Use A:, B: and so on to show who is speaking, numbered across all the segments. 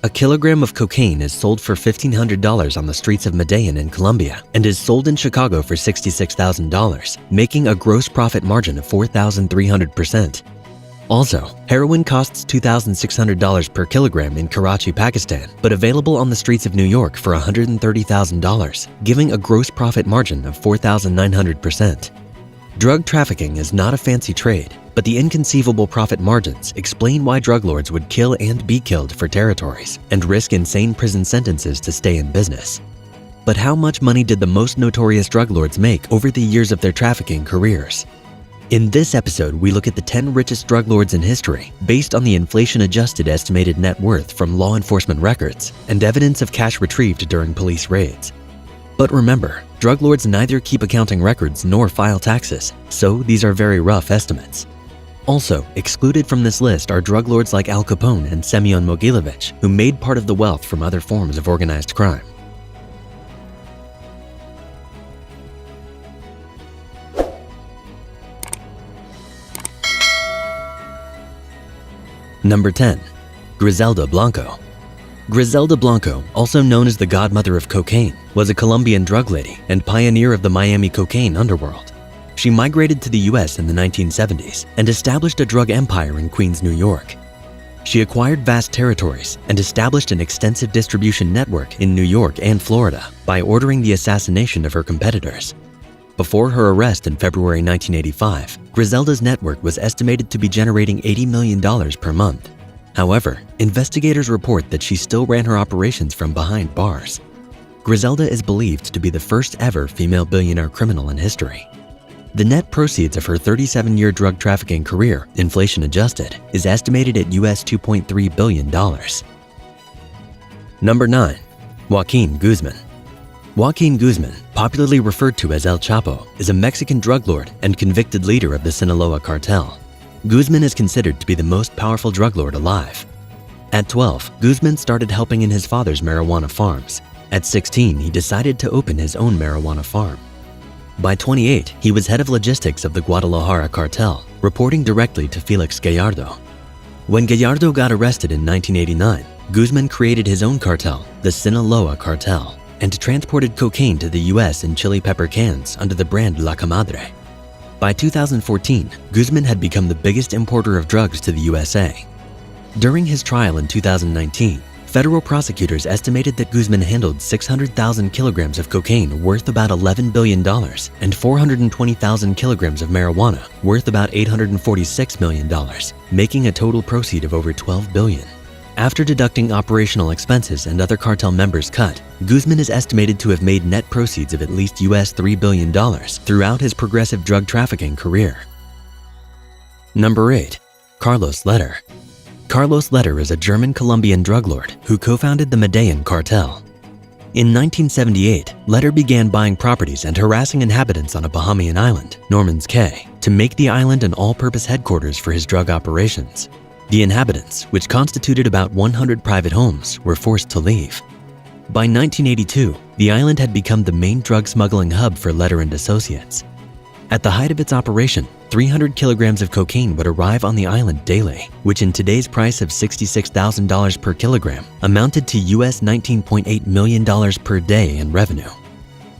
A: A kilogram of cocaine is sold for $1,500 on the streets of Medellin in Colombia and is sold in Chicago for $66,000, making a gross profit margin of 4,300%. Also, heroin costs $2,600 per kilogram in Karachi, Pakistan, but available on the streets of New York for $130,000, giving a gross profit margin of 4,900%. Drug trafficking is not a fancy trade, but the inconceivable profit margins explain why drug lords would kill and be killed for territories and risk insane prison sentences to stay in business. But how much money did the most notorious drug lords make over the years of their trafficking careers? In this episode, we look at the 10 richest drug lords in history based on the inflation-adjusted estimated net worth from law enforcement records and evidence of cash retrieved during police raids. But remember, drug lords neither keep accounting records nor file taxes, so these are very rough estimates. Also, excluded from this list are drug lords like Al Capone and Semyon Mogilevich, who made part of the wealth from other forms of organized crime. Number 10. Griselda Blanco. Griselda Blanco, also known as the godmother of cocaine, was a Colombian drug lady and pioneer of the Miami cocaine underworld. She migrated to the US in the 1970s and established a drug empire in Queens, New York. She acquired vast territories and established an extensive distribution network in New York and Florida by ordering the assassination of her competitors. Before her arrest in February 1985, Griselda's network was estimated to be generating $80 million per month. However, investigators report that she still ran her operations from behind bars. Griselda is believed to be the first ever female billionaire criminal in history. The net proceeds of her 37-year drug trafficking career, inflation adjusted, is estimated at US $2.3 billion. Number 9. Joaquin Guzman. Joaquin Guzman, popularly referred to as El Chapo, is a Mexican drug lord and convicted leader of the Sinaloa cartel. Guzman is considered to be the most powerful drug lord alive. At 12, Guzman started helping in his father's marijuana farms. At 16, he decided to open his own marijuana farm. By 28, he was head of logistics of the Guadalajara cartel, reporting directly to Felix Gallardo. When Gallardo got arrested in 1989, Guzman created his own cartel, the Sinaloa cartel, and transported cocaine to the US in chili pepper cans under the brand La Comadre. By 2014, Guzman had become the biggest importer of drugs to the USA. During his trial in 2019, federal prosecutors estimated that Guzman handled 600,000 kilograms of cocaine worth about $11 billion and 420,000 kilograms of marijuana worth about $846 million, making a total proceed of over $12 billion. After deducting operational expenses and other cartel members' cut, Guzman is estimated to have made net proceeds of at least US $3 billion throughout his progressive drug trafficking career. Number 8. Carlos Leder. Carlos Leder is a German-Colombian drug lord who co-founded the Medellin cartel. In 1978, Leder began buying properties and harassing inhabitants on a Bahamian island, Norman's Cay, to make the island an all-purpose headquarters for his drug operations. The inhabitants, which constituted about 100 private homes, were forced to leave. By 1982, the island had become the main drug smuggling hub for Leder and associates. At the height of its operation, 300 kilograms of cocaine would arrive on the island daily, which in today's price of $66,000 per kilogram amounted to US $19.8 million per day in revenue.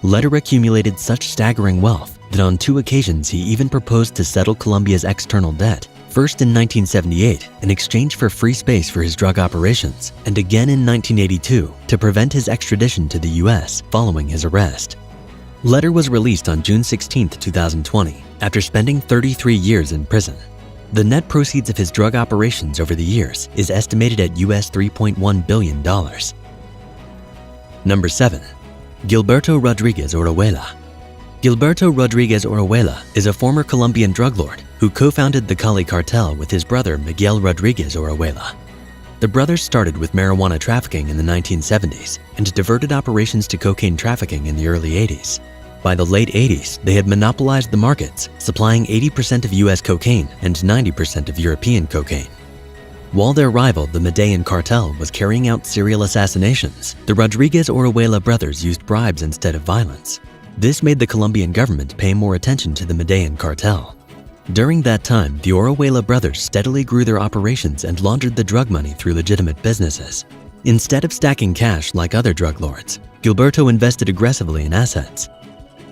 A: Leder accumulated such staggering wealth that on 2 occasions he even proposed to settle Colombia's external debt. First in 1978, in exchange for free space for his drug operations, and again in 1982 to prevent his extradition to the US following his arrest. Leder was released on June 16, 2020, after spending 33 years in prison. The net proceeds of his drug operations over the years is estimated at US $3.1 billion. Number 7. Gilberto Rodriguez Orihuela. Gilberto Rodriguez Orihuela is a former Colombian drug lord who co-founded the Cali cartel with his brother Miguel Rodriguez Orihuela. The brothers started with marijuana trafficking in the 1970s and diverted operations to cocaine trafficking in the early 80s. By the late 80s, they had monopolized the markets, supplying 80% of US cocaine and 90% of European cocaine. While their rival, the Medellin cartel, was carrying out serial assassinations, the Rodriguez Orihuela brothers used bribes instead of violence. This made the Colombian government pay more attention to the Medellin cartel. During that time, the Orihuela brothers steadily grew their operations and laundered the drug money through legitimate businesses. Instead of stacking cash like other drug lords, Gilberto invested aggressively in assets.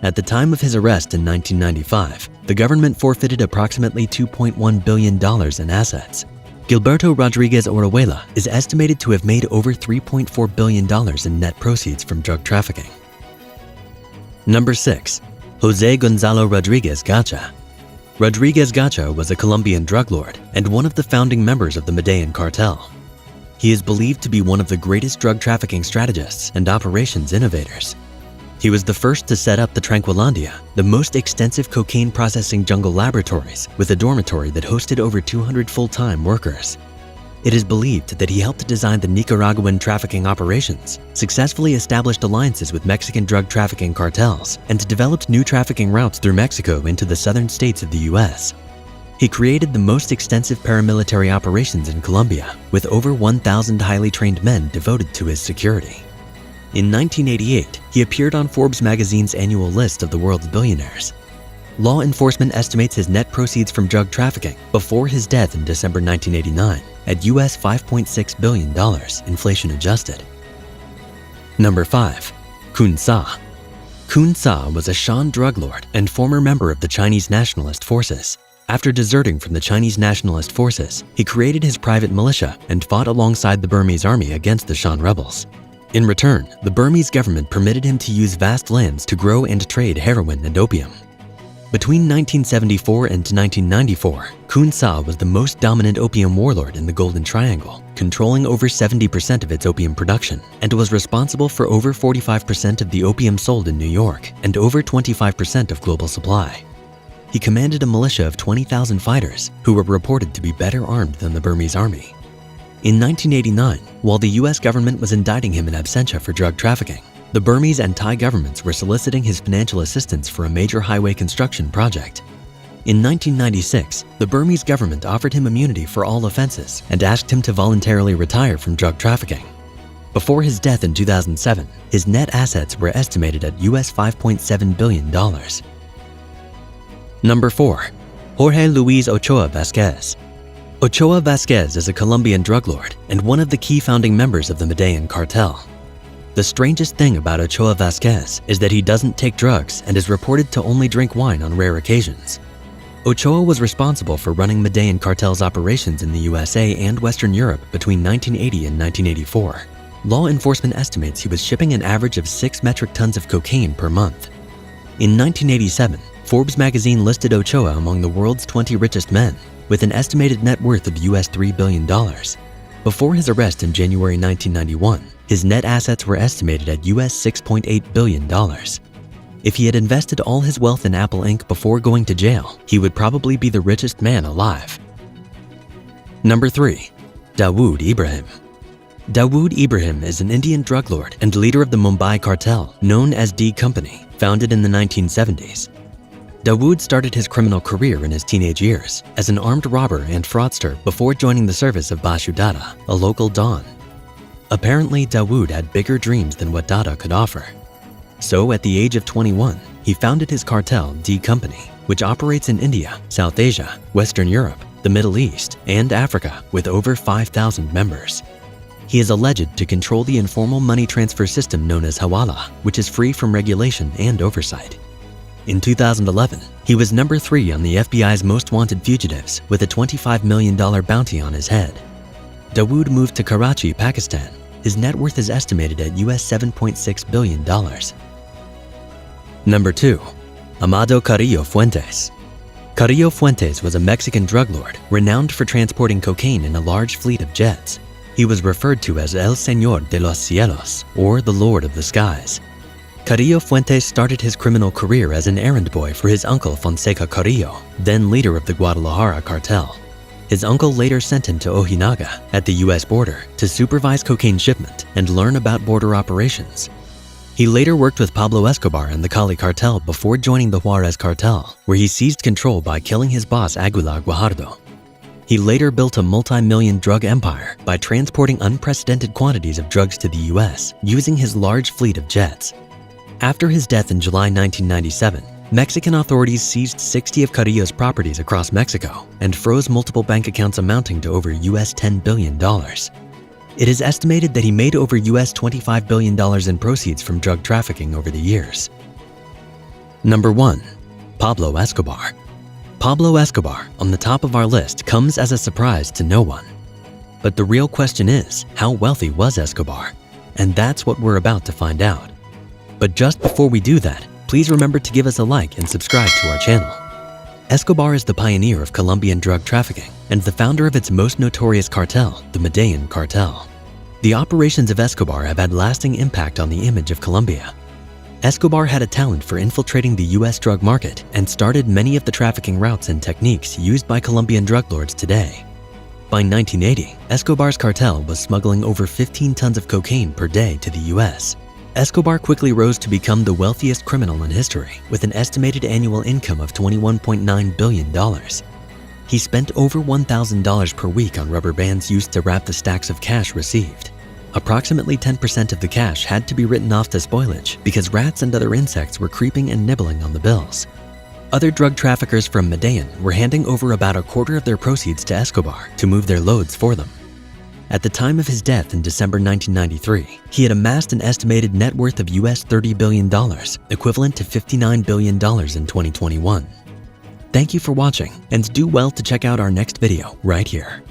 A: At the time of his arrest in 1995, the government forfeited approximately $2.1 billion in assets. Gilberto Rodriguez Orihuela is estimated to have made over $3.4 billion in net proceeds from drug trafficking. Number 6. José Gonzalo Rodríguez Gacha. Rodríguez Gacha was a Colombian drug lord and one of the founding members of the Medellin cartel. He is believed to be one of the greatest drug trafficking strategists and operations innovators. He was the first to set up the Tranquilandia, the most extensive cocaine processing jungle laboratories, with a dormitory that hosted over 200 full-time workers. It is believed that he helped design the Nicaraguan trafficking operations, successfully established alliances with Mexican drug trafficking cartels, and developed new trafficking routes through Mexico into the southern states of the U.S. He created the most extensive paramilitary operations in Colombia, with over 1,000 highly trained men devoted to his security. In 1988, he appeared on Forbes magazine's annual list of the world's billionaires. Law enforcement estimates his net proceeds from drug trafficking before his death in December 1989 at US $5.6 billion, inflation adjusted. Number 5. Kun Sa. Kun Sa was a Shan drug lord and former member of the Chinese Nationalist Forces. After deserting from the Chinese Nationalist Forces, he created his private militia and fought alongside the Burmese army against the Shan rebels. In return, the Burmese government permitted him to use vast lands to grow and trade heroin and opium. Between 1974 and 1994, Kun Sa was the most dominant opium warlord in the Golden Triangle, controlling over 70% of its opium production, and was responsible for over 45% of the opium sold in New York and over 25% of global supply. He commanded a militia of 20,000 fighters who were reported to be better armed than the Burmese army. In 1989, while the US government was indicting him in absentia for drug trafficking, the Burmese and Thai governments were soliciting his financial assistance for a major highway construction project. In 1996, the Burmese government offered him immunity for all offenses and asked him to voluntarily retire from drug trafficking. Before his death in 2007, his net assets were estimated at US $5.7 billion. Number 4. Jorge Luis Ochoa Vazquez. Ochoa Vazquez is a Colombian drug lord and one of the key founding members of the Medellin cartel. The strangest thing about Ochoa Vazquez is that he doesn't take drugs and is reported to only drink wine on rare occasions. Ochoa was responsible for running Medellin cartel's operations in the USA and Western Europe between 1980 and 1984. Law enforcement estimates he was shipping an average of 6 metric tons of cocaine per month. In 1987, Forbes magazine listed Ochoa among the world's 20 richest men, with an estimated net worth of US $3 billion. Before his arrest in January 1991, his net assets were estimated at US $6.8 billion. If he had invested all his wealth in Apple Inc. before going to jail, he would probably be the richest man alive. Number 3. Dawood Ibrahim. Dawood Ibrahim is an Indian drug lord and leader of the Mumbai cartel known as D Company, founded in the 1970s. Dawood started his criminal career in his teenage years as an armed robber and fraudster before joining the service of Bashu Dada, a local don. Apparently, Dawood had bigger dreams than what Dada could offer. So at the age of 21, he founded his cartel, D Company, which operates in India, South Asia, Western Europe, the Middle East, and Africa with over 5,000 members. He is alleged to control the informal money transfer system known as Hawala, which is free from regulation and oversight. In 2011, he was number 3 on the FBI's most wanted fugitives with a $25 million bounty on his head. Dawood moved to Karachi, Pakistan. His net worth is estimated at US $7.6 billion. Number 2. Amado Carrillo Fuentes. Carrillo Fuentes was a Mexican drug lord renowned for transporting cocaine in a large fleet of jets. He was referred to as El Señor de los Cielos, or the Lord of the Skies. Carrillo Fuentes started his criminal career as an errand boy for his uncle Fonseca Carrillo, then leader of the Guadalajara cartel. His uncle later sent him to Ojinaga, at the US border, to supervise cocaine shipment and learn about border operations. He later worked with Pablo Escobar and the Cali cartel before joining the Juarez cartel, where he seized control by killing his boss Aguilar Guajardo. He later built a multi-million drug empire by transporting unprecedented quantities of drugs to the US using his large fleet of jets. After his death in July 1997, Mexican authorities seized 60 of Carrillo's properties across Mexico and froze multiple bank accounts amounting to over US $10 billion. It is estimated that he made over US $25 billion in proceeds from drug trafficking over the years. Number 1. Pablo Escobar. Pablo Escobar, on the top of our list, comes as a surprise to no one. But the real question is, how wealthy was Escobar? And that's what we're about to find out. But just before we do that, please remember to give us a like and subscribe to our channel. Escobar is the pioneer of Colombian drug trafficking and the founder of its most notorious cartel, the Medellin cartel. The operations of Escobar have had lasting impact on the image of Colombia. Escobar had a talent for infiltrating the US drug market and started many of the trafficking routes and techniques used by Colombian drug lords today. By 1980, Escobar's cartel was smuggling over 15 tons of cocaine per day to the US. Escobar quickly rose to become the wealthiest criminal in history with an estimated annual income of $21.9 billion. He spent over $1,000 per week on rubber bands used to wrap the stacks of cash received. Approximately 10% of the cash had to be written off to spoilage because rats and other insects were creeping and nibbling on the bills. Other drug traffickers from Medellin were handing over about a quarter of their proceeds to Escobar to move their loads for them. At the time of his death in December 1993, he had amassed an estimated net worth of US $30 billion, equivalent to $59 billion in 2021. Thank you for watching, and do well to check out our next video right here.